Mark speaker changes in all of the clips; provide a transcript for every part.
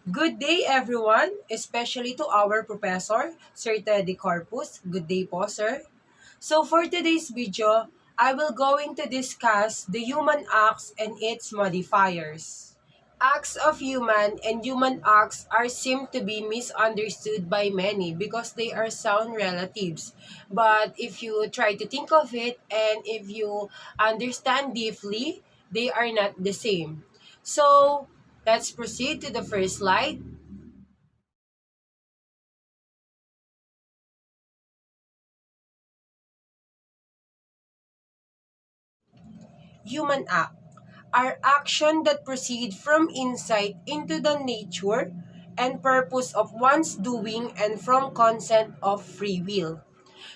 Speaker 1: Good day everyone, especially to our professor, Sir Teddy Corpus. Good day po, sir. So for today's video, I will going to discuss the human acts and its modifiers. Acts of human and human acts are seem to be misunderstood by many because they are sound relatives. But if you try to think of it and if you understand deeply, they are not the same. So let's proceed to the first slide. Human act are action that proceed from insight into the nature and purpose of one's doing and from consent of free will.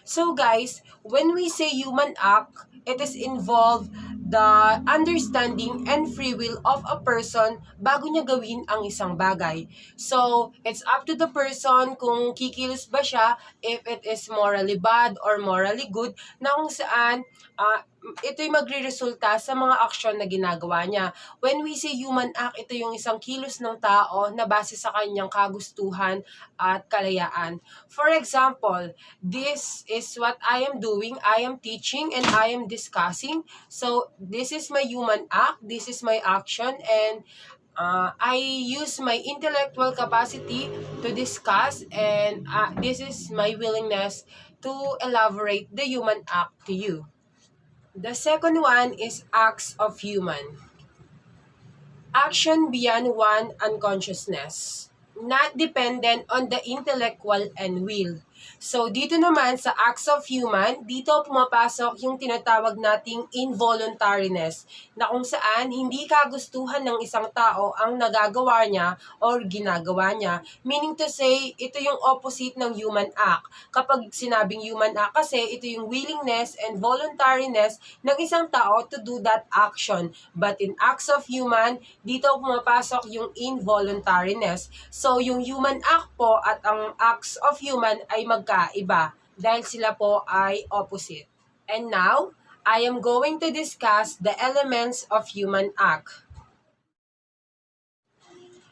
Speaker 1: So guys, when we say human act, it is involved the understanding and free will of a person bago niya gawin ang isang bagay. So, it's up to the person kung kikilos ba siya, if it is morally bad or morally good, na kung saan ito'y magre-resulta sa mga aksyon na ginagawa niya. When we say human act, ito yung isang kilos ng tao na base sa kanyang kagustuhan at kalayaan. For example, this is what I am doing. I am teaching and I am discussing. So, this is my human act. This is my action. And I use my intellectual capacity to discuss. And this is my willingness to elaborate the human act to you. The second one is acts of human. Action beyond one unconsciousness, not dependent on the intellectual and will. So, dito naman sa acts of human, dito pumapasok yung tinatawag nating involuntariness, na kung saan hindi kagustuhan ng isang tao ang nagagawa niya or ginagawa niya. Meaning to say, ito yung opposite ng human act. Kapag sinabing human act kasi, ito yung willingness and voluntariness ng isang tao to do that action. But in acts of human, dito pumapasok yung involuntariness. So, yung human act po at ang acts of human ay magkaiba dahil sila po ay opposite. And now, I am going to discuss the elements of human act.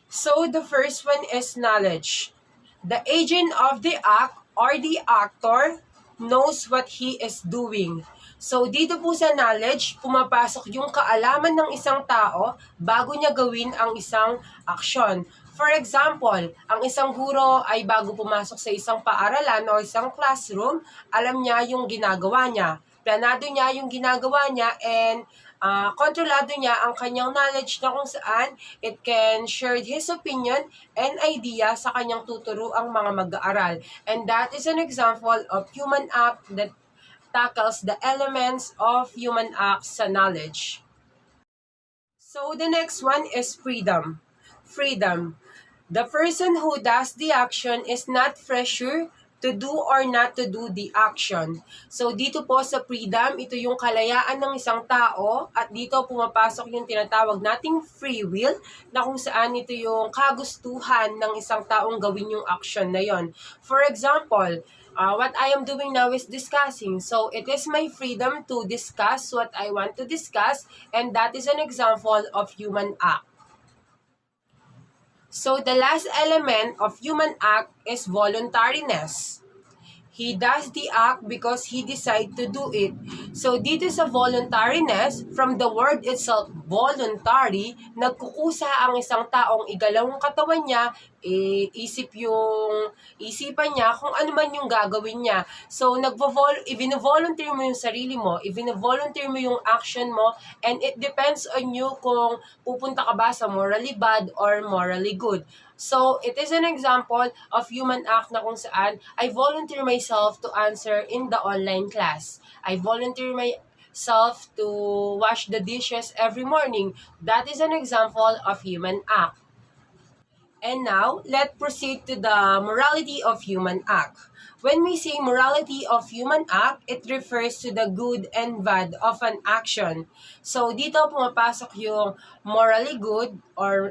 Speaker 1: So, the first one is knowledge. The agent of the act or the actor knows what he is doing. So, dito po sa knowledge, pumapasok yung kaalaman ng isang tao bago niya gawin ang isang aksyon. For example, ang isang guro ay bago pumasok sa isang paaralan o isang classroom, alam niya yung ginagawa niya. Planado niya yung ginagawa niya and kontrolado niya ang kanyang knowledge na kung saan it can share his opinion and idea sa kanyang tuturo ang mga mag-aaral. And that is an example of human act that tackles the elements of human acts sa knowledge. So the next one is freedom. Freedom. The person who does the action is not pressure to do or not to do the action. So dito po sa freedom, ito yung kalayaan ng isang tao at dito pumapasok yung tinatawag nating free will na kung saan ito yung kagustuhan ng isang taong gawin yung action na yon. For example, what I am doing now is discussing. So, it is my freedom to discuss what I want to discuss, and that is an example of human act. So, the last element of human act is voluntariness. He does the act because he decide to do it. So, dito sa voluntariness, from the word itself, voluntary, nagkukusa ang isang taong igalaw ang katawan niya, isipan niya kung ano man yung gagawin niya. So, i-volunteer mo yung sarili mo, i-volunteer mo yung action mo, and it depends on you kung pupunta ka ba sa morally bad or morally good. So, it is an example of human act na kung saan I volunteer myself to answer in the online class. I volunteer myself to wash the dishes every morning. That is an example of human act. And now, let's proceed to the morality of human act. When we say morality of human act, it refers to the good and bad of an action. So, dito pumapasok yung morally good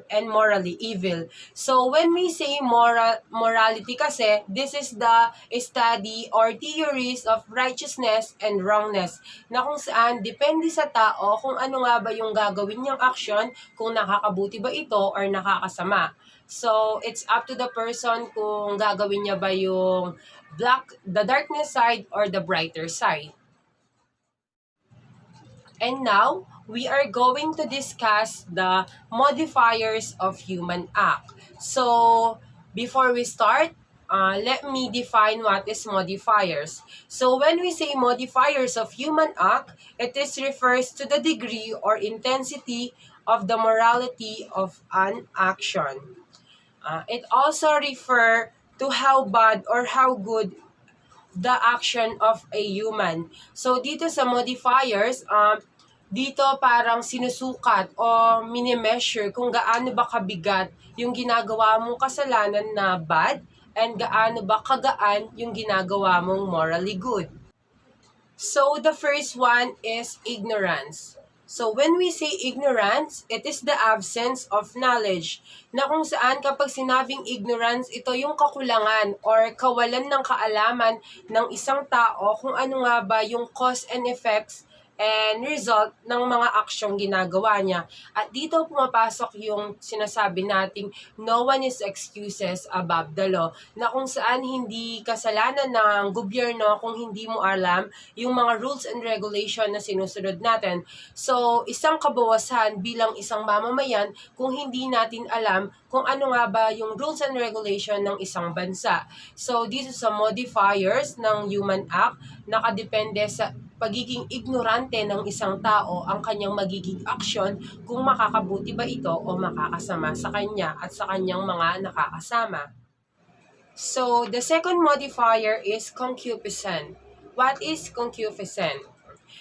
Speaker 1: and morally evil. So, when we say morality kasi, this is the study or theories of righteousness and wrongness na kung saan depende sa tao kung ano nga ba yung gagawin niyang action, kung nakakabuti ba ito or nakakasama. So, it's up to the person kung gagawin niya ba yung the darkness side or the brighter side. And now, we are going to discuss the modifiers of human act. So, before we start, let me define what is modifiers. So, when we say modifiers of human act, it is refers to the degree or intensity of the morality of an action. It also refer to how bad or how good the action of a human. So, dito sa modifiers, dito parang sinusukat o minimeasure kung gaano ba kabigat yung ginagawa mong kasalanan na bad and gaano ba kagaan yung ginagawa mong morally good. So, the first one is ignorance. So, when we say ignorance, it is the absence of knowledge. Na kung saan kapag sinabing ignorance, ito yung kakulangan or kawalan ng kaalaman ng isang tao kung ano nga ba yung cause and effects and result ng mga aksyong ginagawa niya. At dito pumapasok yung sinasabi nating no one is excuses above the law, na kung saan hindi kasalanan ng gobyerno kung hindi mo alam yung mga rules and regulation na sinusunod natin. So, isang kabawasan bilang isang mamamayan kung hindi natin alam kung ano nga ba yung rules and regulation ng isang bansa. So, dito sa modifiers ng human act, nakadepende sa pagiging ignorante ng isang tao ang kanyang magiging aksyon kung makakabuti ba ito o makakasama sa kanya at sa kanyang mga nakakasama. So, the second modifier is concupiscence. What is concupiscence?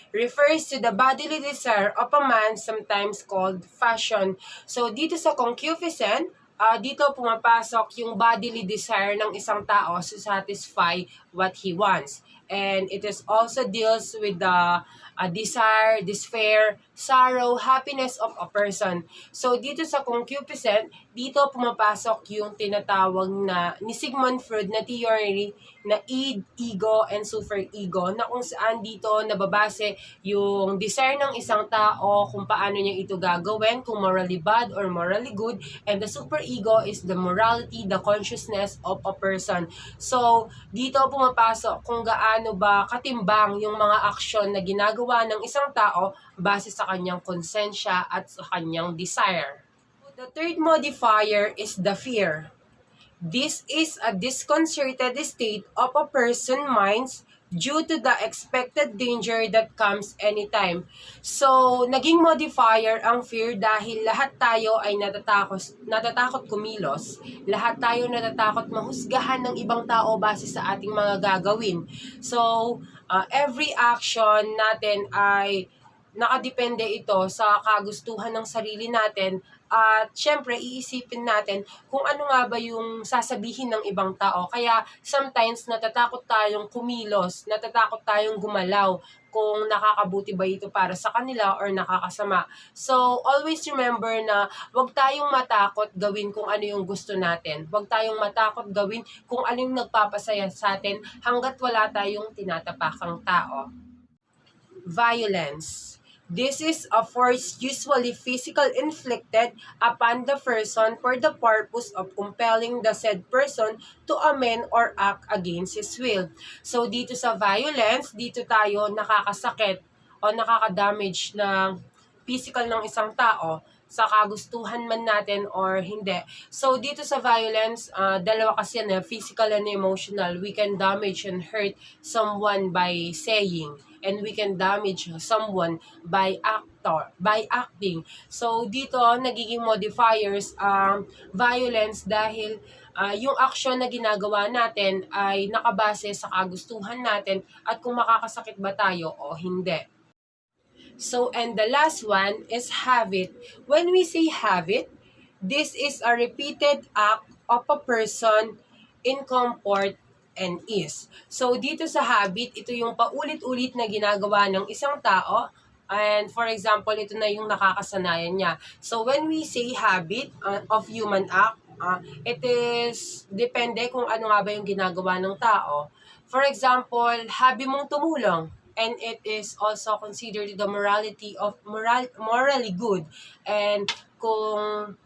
Speaker 1: Refers to the bodily desire of a man, sometimes called passion. So, dito sa concupiscence, dito pumapasok yung bodily desire ng isang tao to satisfy what he wants. And it is also deals with the desire, despair, sorrow, happiness of a person. So, dito sa concupiscence, dito pumapasok yung tinatawag na ni Sigmund Freud na theory na id, ego, and superego, na kung saan dito nababase yung desire ng isang tao kung paano niya ito gagawin, kung morally bad or morally good, and the superego is the morality, the consciousness of a person. So, dito pumapasok kung gaano ba katimbang yung mga aksyon na ginagawa ng isang tao base sa kanyang konsensya at sa kanyang desire. The third modifier is the fear. This is a disconcerted state of a person's mind due to the expected danger that comes anytime. So, naging modifier ang fear dahil lahat tayo ay natatakot kumilos. Lahat tayo natatakot mahusgahan ng ibang tao base sa ating mga gagawin. So, every action natin ay nakadepende ito sa kagustuhan ng sarili natin. At syempre, iisipin natin kung ano nga ba yung sasabihin ng ibang tao. Kaya sometimes natatakot tayong kumilos, natatakot tayong gumalaw kung nakakabuti ba ito para sa kanila or nakakasama. So, always remember na huwag tayong matakot gawin kung ano yung gusto natin. Huwag tayong matakot gawin kung ano yung nagpapasaya sa atin hanggat wala tayong tinatapakang tao. Violence. This is a force usually physical inflicted upon the person for the purpose of compelling the said person to amend or act against his will. So dito sa violence, dito tayo nakakasakit o nakakadamage ng physical ng isang tao sa kagustuhan man natin or hindi. So, dito sa violence, dalawa kasi yan, physical and emotional. We can damage and hurt someone by saying, and we can damage someone by acting. So, dito, nagiging modifiers ang violence dahil yung action na ginagawa natin ay nakabase sa kagustuhan natin at kung makakasakit ba tayo o hindi. So, and the last one is habit. When we say habit, this is a repeated act of a person in comfort and ease. So, dito sa habit, ito yung paulit-ulit na ginagawa ng isang tao. And for example, ito na yung nakakasanayan niya. So, when we say habit of human act, it is depende kung ano nga ba yung ginagawa ng tao. For example, habi mong tumulong. And it is also considered the morality of morally good. And kung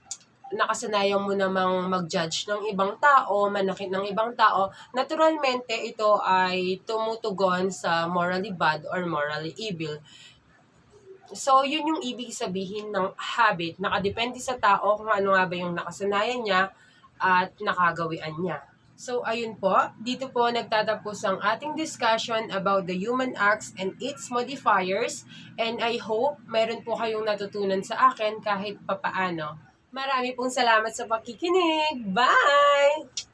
Speaker 1: nakasanayan mo namang mag-judge ng ibang tao, manakit ng ibang tao, naturalmente ito ay tumutugon sa morally bad or morally evil. So, yun yung ibig sabihin ng habit. Nakadepende sa tao kung ano nga ba yung nakasanayan niya at nakagawian niya. So, ayun po. Dito po nagtatapos ang ating discussion about the human acts and its modifiers. And I hope meron po kayong natutunan sa akin kahit papaano. Marami pong salamat sa pakikinig. Bye!